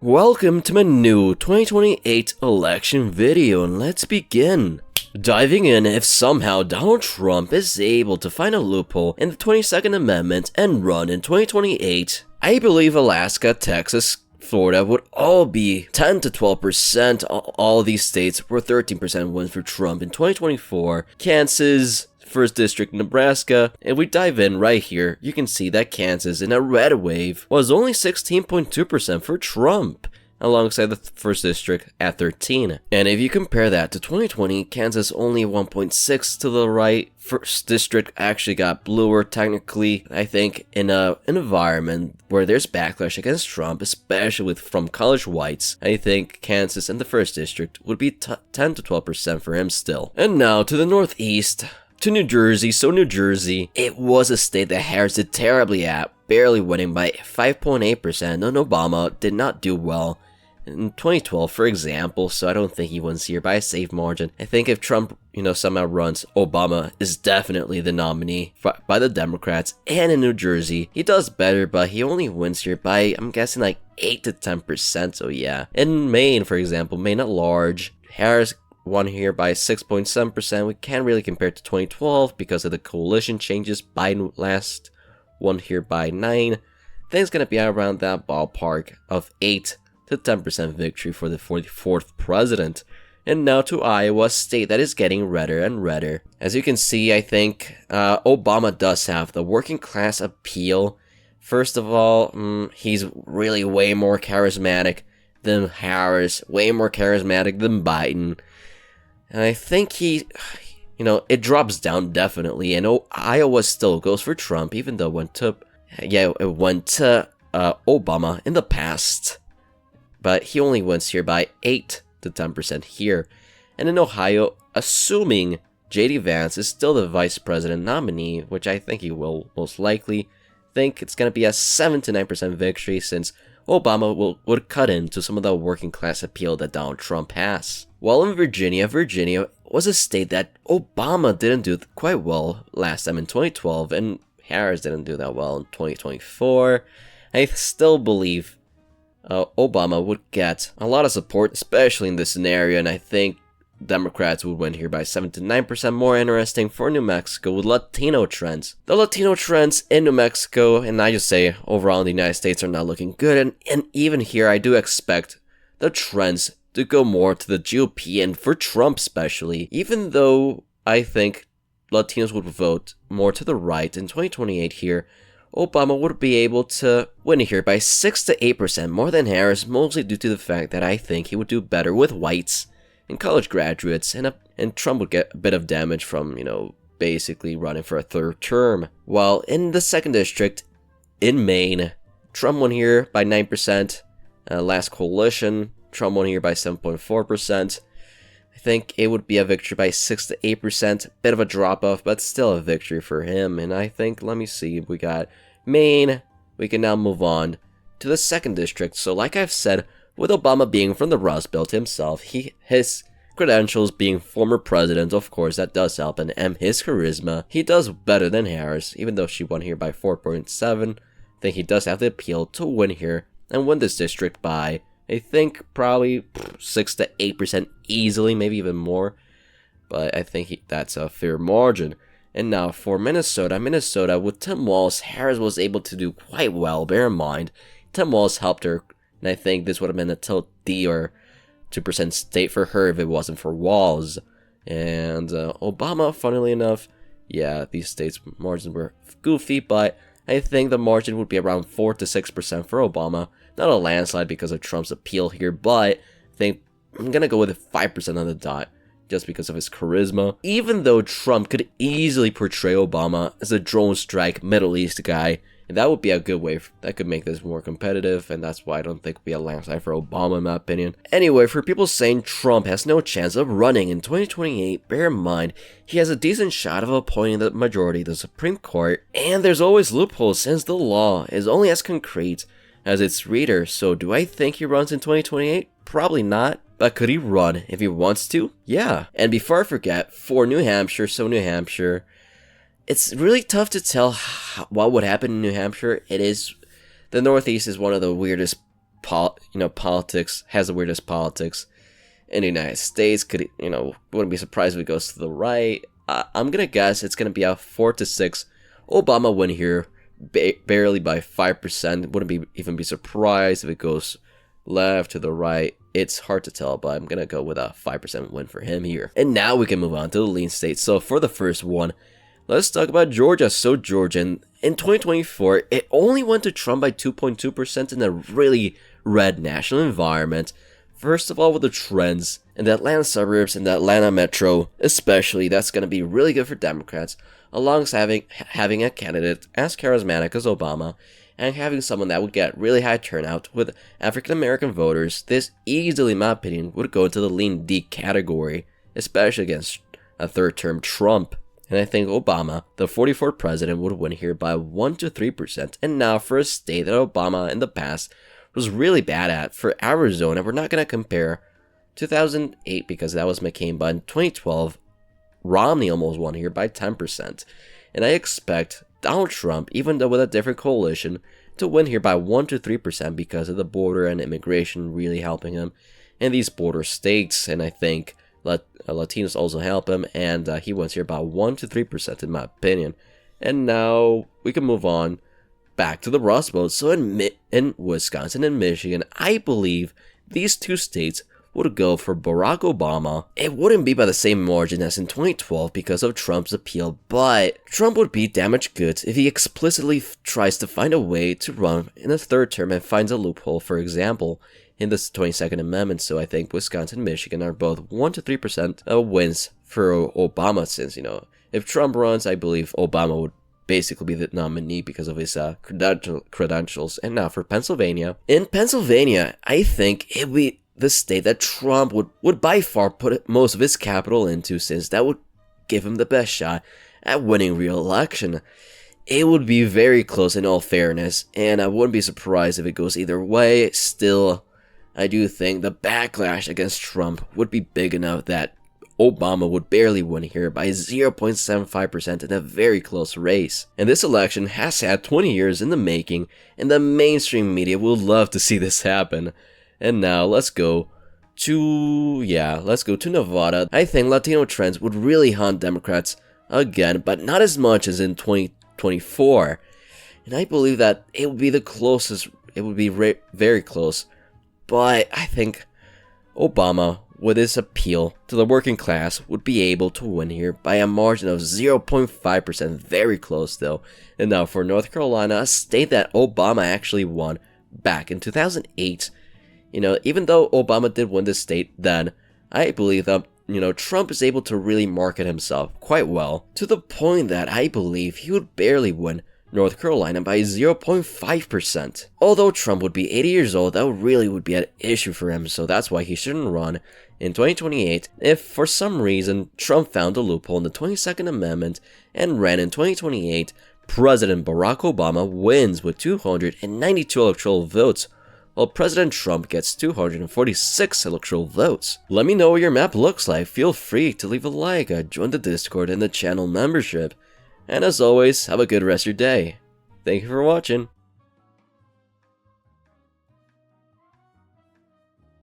Welcome to my new 2028 election video, and let's begin. Diving in, if somehow Donald Trump is able to find a loophole in the 22nd Amendment and run in 2028, I believe Alaska, Texas, Florida would all be 10 to 12%, all these states were 13% wins for Trump in 2024, Kansas, 1st District, Nebraska, and we dive in right here, you can see that Kansas in a red wave was only 16.2% for Trump, alongside the 1st District at 13. And if you compare that to 2020, Kansas only 1.6 to the right, 1st District actually got bluer technically, I think, in an environment where there's backlash against Trump, especially from college whites. I think Kansas and the 1st District would be 10 to 12% for him still. And now to the Northeast. To New Jersey. So New Jersey, it was a state that Harris did terribly at, barely winning by 5.8%, and Obama did not do well in 2012, for example, so I don't think he wins here by a safe margin. I think if Trump, somehow runs, Obama is definitely the nominee by the Democrats, and in New Jersey, he does better, but he only wins here by, I'm guessing, like 8 to 10%, so yeah. In Maine, for example, Maine at large, Harris won here by 6.7%. We can't really compare to 2012 because of the coalition changes. Biden last won here by 9. I think it's going to be around that ballpark of 8 to 10% victory for the 44th president. And now to Iowa, state that is getting redder and redder. As you can see, I think Obama does have the working class appeal. First of all, he's really way more charismatic than Harris, way more charismatic than Biden. And I think it drops down definitely, and Iowa still goes for Trump, even though it went to Obama in the past. But he only wins here by 8 to 10% here. And in Ohio, assuming J.D. Vance is still the vice president nominee, which I think he will most likely, think it's going to be a 7 to 9% victory, since Obama would cut into some of the working class appeal that Donald Trump has. While in Virginia was a state that Obama didn't do quite well last time in 2012, and Harris didn't do that well in 2024. I still believe Obama would get a lot of support, especially in this scenario, and I think Democrats would win here by 7 to 9%. More interesting for New Mexico with Latino trends. The Latino trends in New Mexico, and I just say overall in the United States, are not looking good, and even here I do expect the trends to go more to the GOP and for Trump especially, even though I think Latinos would vote more to the right in 2028 here. Obama would be able to win here by 6 to 8% more than Harris, mostly due to the fact that I think he would do better with whites and college graduates, and Trump would get a bit of damage from, basically running for a third term. While in the 2nd District, in Maine, Trump won here by 9%, last coalition, Trump won here by 7.4%. I think it would be a victory by 6 to 8%, bit of a drop-off, but still a victory for him, and I think, let me see, we got Maine, we can now move on to the 2nd District. So like I've said, with Obama being from the Rust Belt himself, his credentials being former president, of course, that does help, and his charisma, he does better than Harris, even though she won here by 4.7. I think he does have the appeal to win here and win this district by, I think, probably 6 to 8% easily, maybe even more, but I think that's a fair margin. And now for Minnesota, with Tim Walz, Harris was able to do quite well. Bear in mind, Tim Walz helped her, and I think this would have been a tilt D or 2% state for her if it wasn't for Walz. And Obama, funnily enough, yeah, these states' margins were goofy, but I think the margin would be around 4 to 6% for Obama. Not a landslide because of Trump's appeal here, but I think I'm going to go with 5% on the dot, just because of his charisma. Even though Trump could easily portray Obama as a drone strike Middle East guy, and that would be a good way that could make this more competitive, and that's why I don't think it would be a landslide for Obama in my opinion. Anyway, for people saying Trump has no chance of running in 2028, bear in mind, he has a decent shot of appointing the majority of the Supreme Court, and there's always loopholes since the law is only as concrete as its reader. So do I think he runs in 2028? Probably not. But could he run if he wants to? Yeah. And before I forget, for New Hampshire, it's really tough to tell what would happen in New Hampshire. The Northeast is one of the weirdest politics, has the weirdest politics in the United States. Could, wouldn't be surprised if it goes to the right. I'm gonna guess it's gonna be a 4-6 Obama win here, barely by 5%. Wouldn't even be surprised if it goes left to the right. It's hard to tell, but I'm gonna go with a 5% win for him here. And now we can move on to the lean states. So for the first one, let's talk about Georgia. So Georgia, in 2024, it only went to Trump by 2.2% in a really red national environment. First of all, with the trends in the Atlanta suburbs and the Atlanta metro, especially, that's going to be really good for Democrats, alongside having a candidate as charismatic as Obama, and having someone that would get really high turnout with African American voters. This easily, in my opinion, would go into the lean D category, especially against a third-term Trump. And I think Obama, the 44th president, would win here by 1-3%. And now for a state that Obama in the past was really bad at, for Arizona, we're not going to compare 2008 because that was McCain, but in 2012, Romney almost won here by 10%. And I expect Donald Trump, even though with a different coalition, to win here by 1-3% because of the border and immigration really helping him in these border states. And I think Latinos also help him, and he wins here by 1-3% in my opinion. And now we can move on back to the Rust Belt. So in Wisconsin and Michigan, I believe these two states would go for Barack Obama. It wouldn't be by the same margin as in 2012 because of Trump's appeal, but Trump would beat damaged goods if he explicitly tries to find a way to run in a third term and finds a loophole, for example, in the 22nd Amendment. So I think Wisconsin and Michigan are both 1-3% wins for Obama, since, if Trump runs, I believe Obama would basically be the nominee because of his credentials. And now for Pennsylvania. In Pennsylvania, I think it would be the state that Trump would by far put most of his capital into, since that would give him the best shot at winning re-election. It would be very close in all fairness, and I wouldn't be surprised if it goes either way. Still, I do think the backlash against Trump would be big enough that Obama would barely win here by 0.75% in a very close race. And this election has had 20 years in the making, and the mainstream media will love to see this happen. And now let's go to Nevada. I think Latino trends would really haunt Democrats again, but not as much as in 2024. And I believe that it would be the closest, it would be very close. But I think Obama, with his appeal to the working class, would be able to win here by a margin of 0.5%, very close though. And now for North Carolina, a state that Obama actually won back in 2008. Even though Obama did win this state then, I believe that, Trump is able to really market himself quite well, to the point that I believe he would barely win North Carolina by 0.5%. Although Trump would be 80 years old, that really would be an issue for him, so that's why he shouldn't run in 2028. If for some reason Trump found a loophole in the 22nd Amendment and ran in 2028, President Barack Obama wins with 292 electoral votes, while President Trump gets 246 electoral votes. Let me know what your map looks like. Feel free to leave a like, join the Discord and the channel membership. And as always, have a good rest of your day. Thank you for watching.